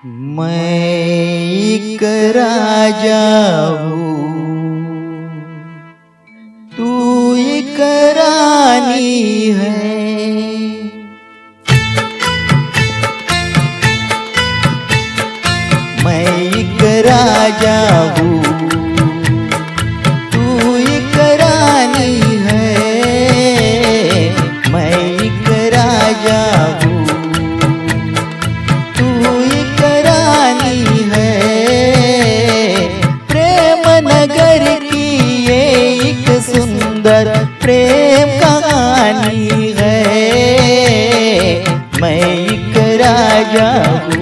मैं एक राजा हूँ, तू एक रानी है। मैं एक राजा हूँ, तू एक रानी है। मैं एक राजा हूँ, तू एक रानी है। प्रेम नगर की ये एक सुंदर प्रेम कहानी है। मैं एक राजा हूँ।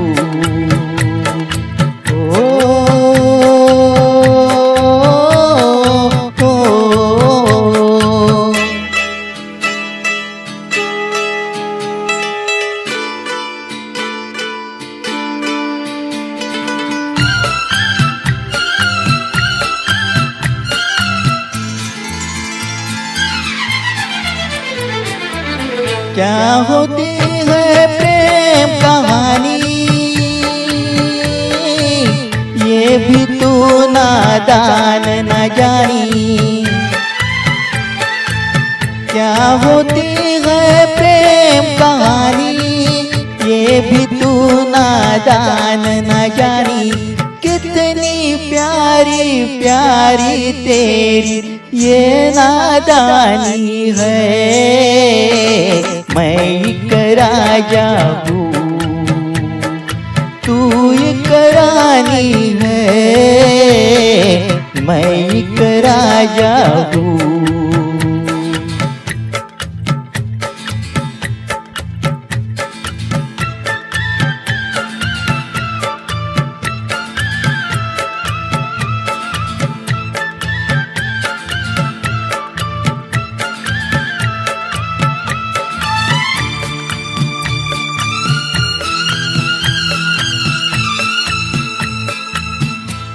क्या होती है प्रेम कहानी, ये भी तू नादान न जानी। क्या होती है प्रेम कहानी, ये भी तू नादान न जानी। कितनी प्यारी प्यारी तेरी ये नादानी है। मैं एक राजा हूँ, तू एक रानी है। मैं एक राजा हूँ।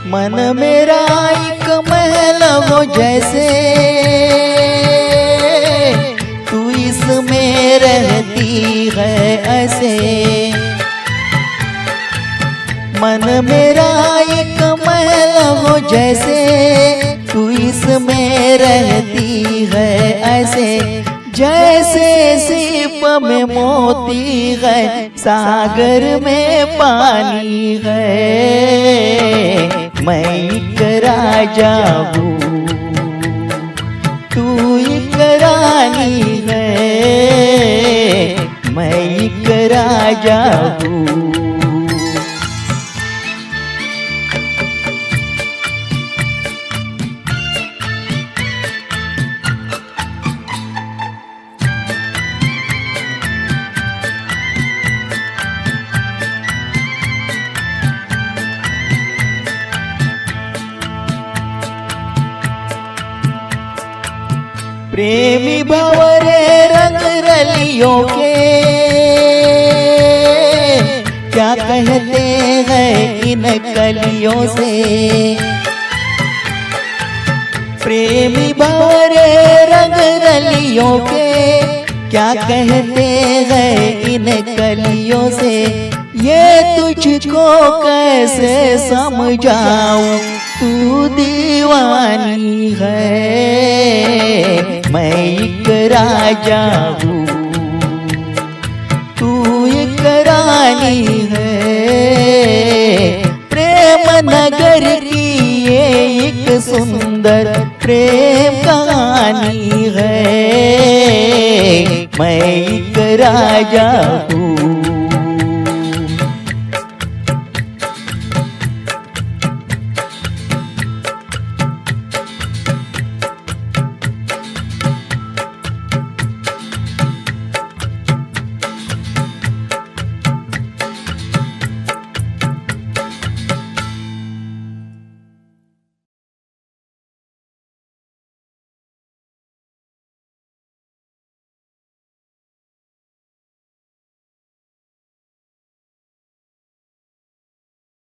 मन मेरा एक महल हो जैसे, तू इसमें रहती है ऐसे। मन मेरा एक महल हो जैसे, तू इसमें रहती है ऐसे। जैसे सीप में मोती है, सागर में पानी है। मैं एक राजा हूँ, तू एक रानी है। मैं एक राजा हूँ। प्रेमी भंवरे रंग रलियों के, क्या कहते हैं इन कलियों से। प्रेमी भंवरे रंग रलियों के, क्या कहते हैं इन कलियों से। ये तुझको कैसे समझाऊं, तू दीवानी है। मैं एक राजा हूँ, तू एक रानी है। प्रेम नगर की ये एक सुंदर प्रेम कहानी है। मैं एक राजा हूँ।